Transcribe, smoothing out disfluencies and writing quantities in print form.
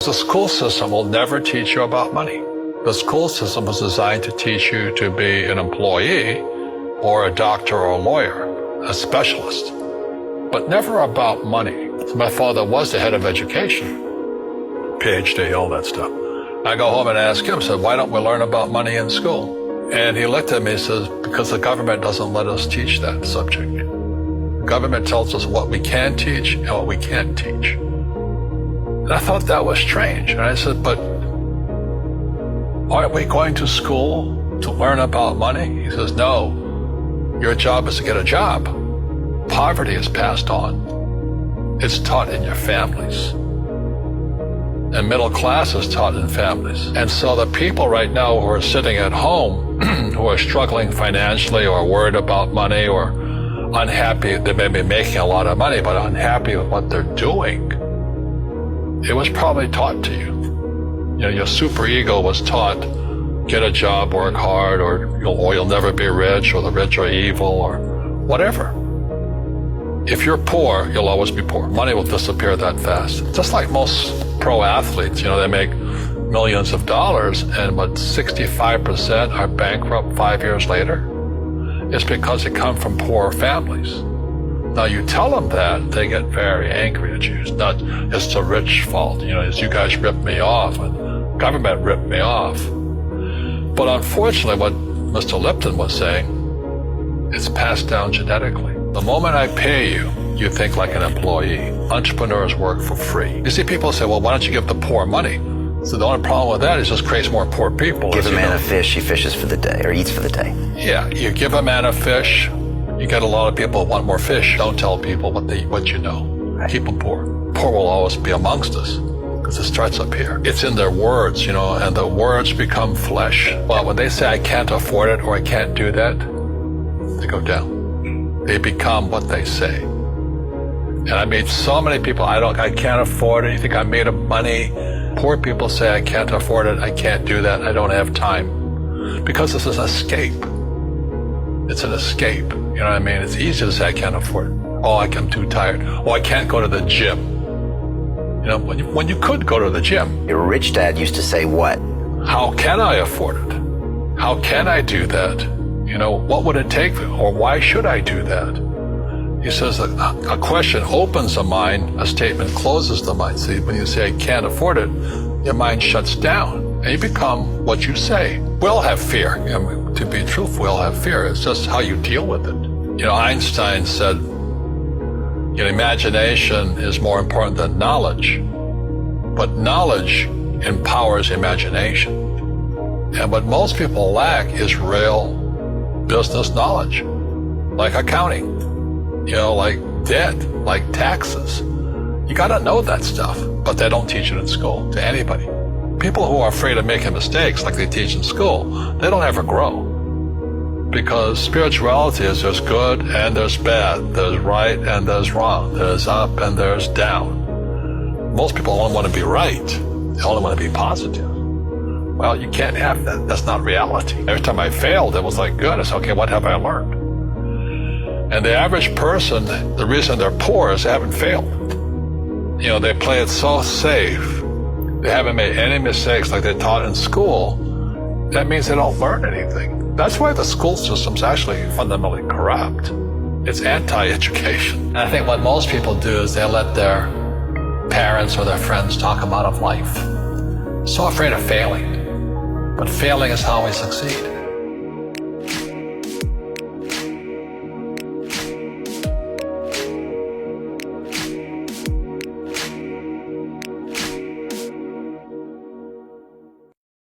The school system will never teach you about money. The school system was designed to teach you to be an employee or a doctor or a lawyer, a specialist, but never about money. So my father was the head of education, PhD, all that stuff. I go home and ask him, said, why don't we learn about money in school? And he looked at me and says, because the government doesn't let us teach that subject. The government tells us what we can teach and what we can't teach. And I thought that was strange. And I said, but aren't we going to school to learn about money? He says, no, your job is to get a job. Poverty is passed on. It's taught in your families. And middle class is taught in families. And so the people right now who are sitting at home, who are struggling financially or worried about money or unhappy, they may be making a lot of money, but unhappy with what they're doing, it was probably taught to you. You know, your superego was taught, get a job, work hard, or you'll never be rich, or the rich are evil, or whatever. If you're poor, you'll always be poor. Money will disappear that fast. Just like most pro athletes, you know, they make millions of dollars, and what 65% are bankrupt 5 years later. It's because they come from poor families. Now you tell them that, they get very angry at you. It's the rich fault, you know, it's you guys ripped me off, and government ripped me off. But unfortunately, what Mr. Lipton was saying, it's passed down genetically. The moment I pay you, you think like an employee. Entrepreneurs work for free. You see, people say, well, why don't you give the poor money? So the only problem with that is it just creates more poor people. Give a man a fish, he fishes for the day, or eats for the day. Yeah, you give a man a fish, you get a lot of people who want more fish. Don't tell people what you know. Right. Keep them poor. Poor will always be amongst us, because it starts up here. It's in their words, you know, and the words become flesh. Well, when they say I can't afford it or I can't do that, they go down. They become what they say. And I meet so many people, I can't afford it. You think I'm made of money? Poor people say, I can't afford it. I can't do that. I don't have time. Because this is an escape. It's an escape. You know what I mean? It's easy to say, I can't afford it. Oh, I'm too tired. Oh, I can't go to the gym. You know, when you could go to the gym. Your rich dad used to say what? How can I afford it? How can I do that? You know, what would it take, or why should I do that? He says that a question opens the mind, a statement closes the mind. See, when you say, I can't afford it, your mind shuts down, and you become what you say. We all have fear. You know, to be truthful, we all have fear. It's just how you deal with it. You know, Einstein said, you know, imagination is more important than knowledge, but knowledge empowers imagination. And what most people lack is real business knowledge, like accounting, you know, like debt, like taxes. You gotta know that stuff, but they don't teach it in school to anybody. People who are afraid of making mistakes like they teach in school, they don't ever grow. Because spirituality is there's good and there's bad, there's right and there's wrong, there's up and there's down. Most people only want to be right, they only want to be positive. Well, you can't have that. That's not reality. Every time I failed, it was like, good. It's okay, what have I learned? And the average person, the reason they're poor is they haven't failed. You know, they play it so safe. They haven't made any mistakes like they taught in school. That means they don't learn anything. That's why the school system's actually fundamentally corrupt. It's anti-education. And I think what most people do is they let their parents or their friends talk about life. So afraid of failing. But failing is how we succeed.